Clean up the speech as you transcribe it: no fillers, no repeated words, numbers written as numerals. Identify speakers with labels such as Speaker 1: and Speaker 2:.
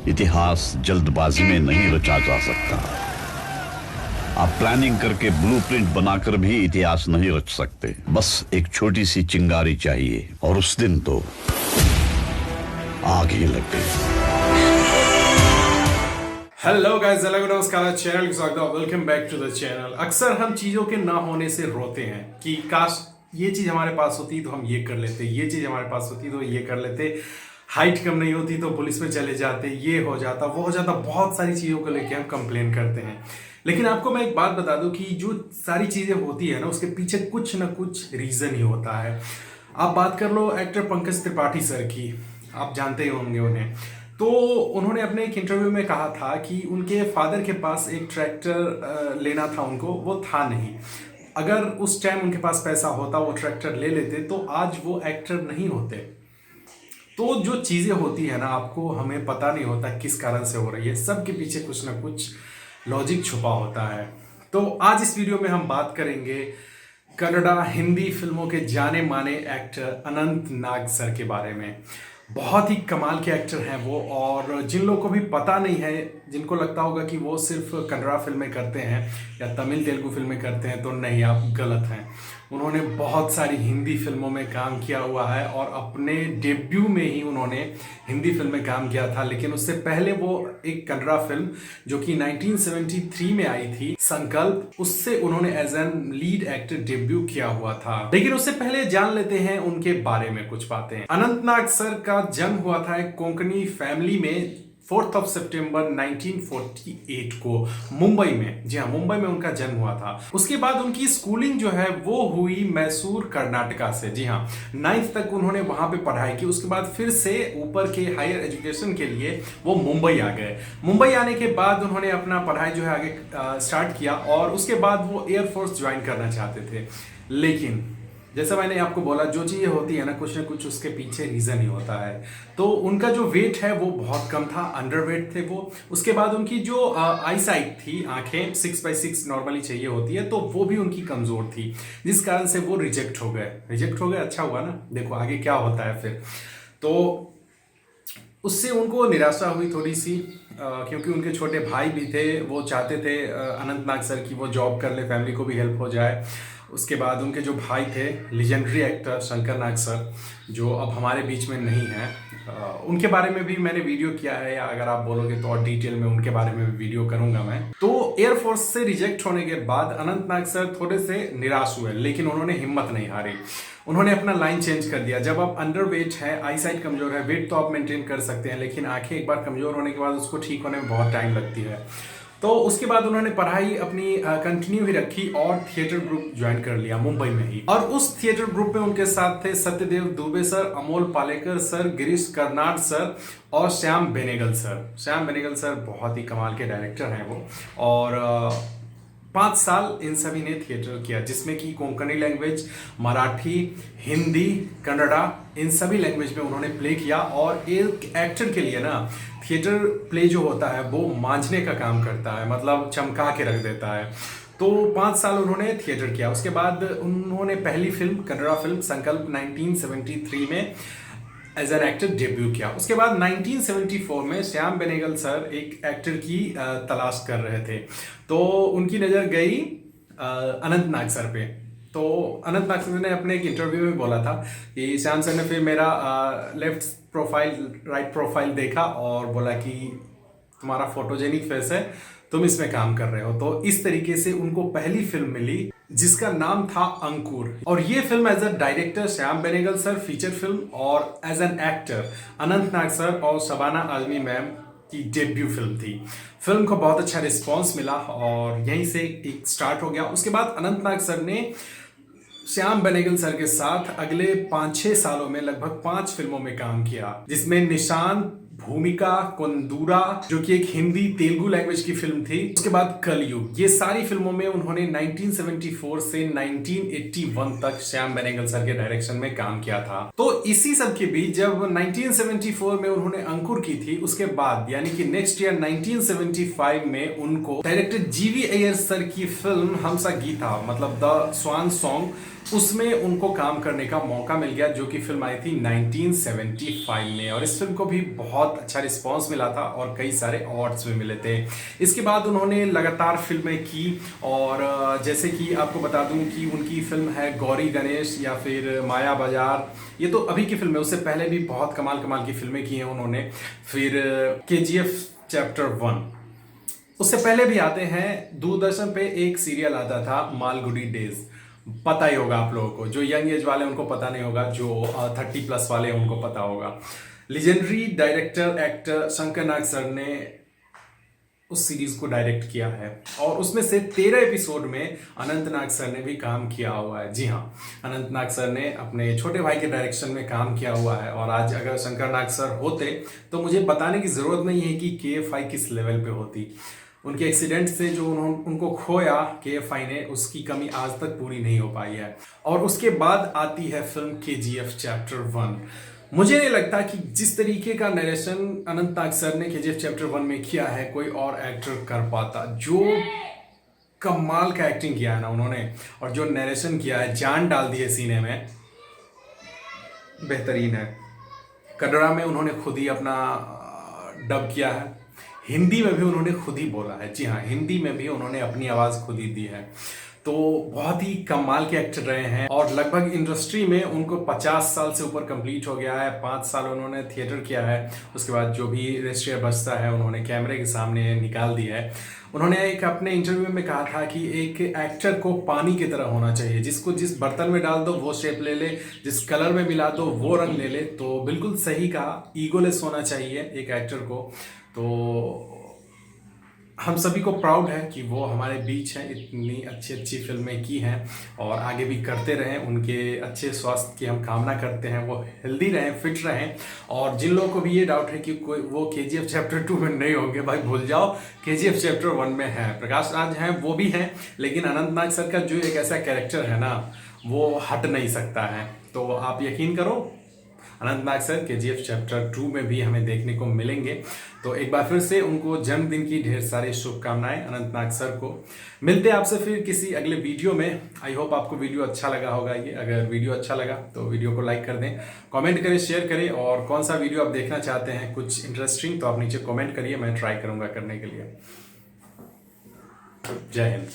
Speaker 1: इतिहास जल्दबाजी में नहीं रचा जा सकता। आप प्लानिंग करके ब्लूप्रिंट बनाकर भी इतिहास नहीं रच सकते। बस एक छोटी सी चिंगारी चाहिए और उस दिन तो आग ही लग गई।
Speaker 2: हेलो गाइस, नमस्कार, चैनल के स्वागत है। Welcome back to the channel. अक्सर हम चीज़ों के ना होने से रोते हैं कि काश ये चीज़ हमारे पास होती तो हम ये कर लेते, ये चीज़ हमारे पास होती तो ये कर लेते, हाइट कम नहीं होती तो पुलिस में चले जाते, ये हो जाता, वो हो जाता। बहुत सारी चीज़ों को लेके हम कंप्लेन करते हैं। लेकिन आपको मैं एक बात बता दूं कि जो सारी चीज़ें होती है ना, उसके पीछे कुछ ना कुछ रीज़न ही होता है। आप बात कर लो एक्टर पंकज त्रिपाठी सर की, आप जानते ही होंगे उन्हें। तो उन्होंने अपने एक इंटरव्यू में कहा था कि उनके फादर के पास एक ट्रैक्टर लेना था उनको, वो था नहीं। अगर उस टाइम उनके पास पैसा होता, वो ट्रैक्टर ले लेते तो आज वो एक्टर नहीं होते। तो जो चीज़ें होती है ना, आपको हमें पता नहीं होता किस कारण से हो रही है, सबके पीछे कुछ ना कुछ लॉजिक छुपा होता है। तो आज इस वीडियो में हम बात करेंगे कन्नड़ा हिंदी फिल्मों के जाने माने एक्टर अनंत नाग सर के बारे में। बहुत ही कमाल के एक्टर हैं वो, और जिन लोगों को भी पता नहीं है, जिनको लगता होगा कि वो सिर्फ कन्नड़ा फिल्में करते हैं या तमिल तेलुगु फिल्में करते हैं, तो नहीं, आप गलत हैं। उन्होंने बहुत सारी हिंदी फिल्मों में काम किया हुआ है और अपने डेब्यू में ही उन्होंने हिंदी फिल्म में काम किया था। लेकिन उससे पहले वो एक कन्नड़ा फिल्म जो कि 1973 में आई थी, संकल्प, उससे उन्होंने as an lead actor debut किया हुआ था। लेकिन उससे पहले जान लेते हैं उनके बारे में कुछ बातें। अनंत नाग सर का जन्म हुआ था एक कोंकणी फैमिली में 4 सितंबर 1948 को मुंबई में। जी हाँ, मुंबई में उनका जन्म हुआ था। उसके बाद उनकी स्कूलिंग जो है वो हुई मैसूर कर्नाटका से। जी हाँ, 9th तक उन्होंने वहां पे पढ़ाई की। उसके बाद फिर से ऊपर के हायर एजुकेशन के लिए वो मुंबई आ गए। मुंबई आने के बाद उन्होंने अपना पढ़ाई जो है आगे स्टार्ट किया और उसके बाद वो एयरफोर्स ज्वाइन करना चाहते थे। लेकिन जैसा मैंने आपको बोला, जो चीज़ें होती है ना कुछ उसके पीछे रीज़न ही होता है। तो उनका जो वेट है वो बहुत कम था, अंडरवेट थे वो। उसके बाद उनकी जो आई साइट थी, आंखें 6/6 नॉर्मली चाहिए होती है, तो वो भी उनकी कमज़ोर थी, जिस कारण से वो रिजेक्ट हो गए। अच्छा हुआ ना, देखो आगे क्या होता है फिर। तो उससे उनको निराशा हुई थोड़ी सी, क्योंकि उनके छोटे भाई भी थे। वो चाहते थे अनंत नाग सर की वो जॉब कर ले, फैमिली को भी हेल्प हो जाए। उसके बाद उनके जो भाई थे, लेजेंडरी एक्टर शंकर नाग सर, जो अब हमारे बीच में नहीं है, उनके बारे में भी मैंने वीडियो किया है, या अगर आप बोलोगे तो और डिटेल में उनके बारे में भी वीडियो करूंगा मैं। तो एयरफोर्स से रिजेक्ट होने के बाद अनंत नाग सर थोड़े से निराश हुए, लेकिन उन्होंने हिम्मत नहीं हारी। उन्होंने अपना लाइन चेंज कर दिया। जब आप अंडरवेट है, आई साइट कमजोर है, वेट तो आप मेंटेन कर सकते हैं, लेकिन आंखें एक बार कमजोर होने के बाद उसको ठीक होने में बहुत टाइम लगती है। तो उसके बाद उन्होंने पढ़ाई अपनी कंटिन्यू ही रखी और थिएटर ग्रुप ज्वाइन कर लिया मुंबई में ही। और उस थिएटर ग्रुप में उनके साथ थे Satyadev Dubey sir, Amol Palekar sir, Girish Karnad sir और श्याम बेनेगल सर। श्याम बेनेगल सर बहुत ही कमाल के डायरेक्टर हैं वो। और 5 साल इन सभी ने थिएटर किया, जिसमें कि कोंकणी लैंग्वेज, मराठी, हिंदी, कन्नड़ा, इन सभी लैंग्वेज में उन्होंने प्ले किया। और एक एक्टर के लिए ना थिएटर प्ले जो होता है वो मांझने का काम करता है, मतलब चमका के रख देता है। तो 5 साल उन्होंने थिएटर किया। उसके बाद उन्होंने पहली फिल्म, कन्नड़ा फिल्म संकल्प 1973 में एज एन एक्टर डेब्यू किया। उसके बाद 1974 में श्याम बेनेगल सर एक एक्टर की तलाश कर रहे थे, तो उनकी नज़र गई अनंत नाग सर पे। तो अनंत नाग सर ने अपने एक इंटरव्यू में बोला था कि श्याम सर ने फिर मेरा लेफ्ट प्रोफाइल, राइट प्रोफाइल देखा और बोला कि तुम्हारा फोटोजेनिक फेस है, तुम इसमें काम कर रहे हो। तो इस तरीके से उनको पहली फिल्म मिली जिसका नाम था अंकुर। और ये film as a director Shyam Benegal sir feature film, और as an actor Anant Nag sir और शबाना आजमी मैम की डेब्यू फिल्म थी। फिल्म को बहुत अच्छा रिस्पांस मिला और यहीं से एक स्टार्ट हो गया। उसके बाद अनंत नाग सर ने श्याम बेनेगल सर के साथ अगले 5-6 सालों में लगभग 5 फिल्मों में काम किया, जिसमें निशान, भूमिका, कुंदूरा, जो कि एक हिंदी तेलुगु लैंग्वेज की फिल्म थी, उसके बाद कलयुग। ये सारी फिल्मों में उन्होंने 1974 से 1981 तक श्याम बेनेगल सर के डायरेक्शन में काम किया था। तो इसी सब के बीच जब 1974 में उन्होंने अंकुर की थी, उसके बाद यानी कि नेक्स्ट ईयर 1975 में उनको डायरेक्टर जीवी अय्यर सर की फिल्म हमसा गीता, मतलब द स्वान सॉन्ग, उसमें उनको काम करने का मौका मिल गया, जो कि फिल्म आई थी 1975 में, और इस फिल्म को भी बहुत अच्छा रिस्पांस मिला था और कई सारे अवार्ड्स भी मिले थे। इसके बाद उन्होंने लगातार फिल्में की, और जैसे कि आपको बता दूं कि उनकी फिल्म है गौरी गणेश या फिर माया बाजार, ये तो अभी की फिल्म है, उससे पहले भी बहुत कमाल कमाल की फिल्में की हैं उन्होंने। फिर KGF चैप्टर 1, उससे पहले भी आते हैं, दूरदर्शन पे एक सीरियल आता था मालगुडी डेज, पता ही होगा आप लोगों को, जो यंग एज वाले उनको पता नहीं होगा, जो 30+ वाले हैं उनको पता होगा। लेजेंडरी डायरेक्टर एक्टर शंकर नाग सर ने उस सीरीज को डायरेक्ट किया है, और उसमें से 13 एपिसोड में अनंत नाग सर ने भी काम किया हुआ है। जी हाँ, अनंत नाग सर ने अपने छोटे भाई के डायरेक्शन में काम किया हुआ है, और आज अगर शंकर नाग सर होते तो मुझे बताने की जरूरत नहीं है कि KFI किस लेवल पे होती। उनके एक्सीडेंट से जो उनको खोया KFI ने, उसकी कमी आज तक पूरी नहीं हो पाई है। और उसके बाद आती है फिल्म KGF चैप्टर 1। मुझे नहीं लगता कि जिस तरीके का नरेशन अनंत नाग सर ने KGF चैप्टर 1 में किया है कोई और एक्टर कर पाता। जो कमाल का एक्टिंग किया है ना उन्होंने, और जो नरेशन किया है, जान डाल दी है सीने में, बेहतरीन है। कन्नड़ा में उन्होंने खुद ही अपना डब किया है, हिंदी में भी उन्होंने खुद ही बोला है। जी हाँ, हिंदी में भी उन्होंने अपनी आवाज़ खुद ही दी है। तो बहुत ही कमाल के एक्टर रहे हैं, और लगभग इंडस्ट्री में उनको 50 साल से ऊपर कंप्लीट हो गया है। 5 साल उन्होंने थिएटर किया है, उसके बाद जो भी रेस्टियर बचता है उन्होंने कैमरे के सामने निकाल दिया है। उन्होंने एक अपने इंटरव्यू में कहा था कि एक एक्टर को पानी की तरह होना चाहिए, जिसको जिस बर्तन में डाल दो वो शेप ले ले, जिस कलर में मिला दो वो रंग ले ले। तो बिल्कुल सही कहा, ईगोलेस होना चाहिए एक एक्टर को। तो हम सभी को प्राउड है कि वो हमारे बीच हैं, इतनी अच्छी अच्छी फिल्में की हैं, और आगे भी करते रहें। उनके अच्छे स्वास्थ्य की हम कामना करते हैं, वो हेल्दी रहें, फिट रहें। और जिन लोगों को भी ये डाउट है कि कोई वो KGF चैप्टर 2 में नहीं होंगे, भाई भूल जाओ, KGF चैप्टर 1 में है। प्रकाश राज हैं, वो भी हैं, लेकिन अनंत नाग सर का जो एक ऐसा कैरेक्टर है ना, वो हट नहीं सकता है। तो आप यकीन करो, अनंत नाग सर KGF चैप्टर 2 में भी हमें देखने को मिलेंगे। तो एक बार फिर से उनको जन्मदिन की ढेर सारी शुभकामनाएं अनंत नाग सर को। मिलते हैं आपसे फिर किसी अगले वीडियो में। आई होप आपको वीडियो अच्छा लगा होगा। ये अगर वीडियो अच्छा लगा तो वीडियो को लाइक कर दें, कमेंट करें, शेयर करें, और कौन सा वीडियो आप देखना चाहते हैं कुछ इंटरेस्टिंग, तो आप नीचे कमेंट करिए, मैं ट्राई करूंगा करने के लिए। जय हिंद।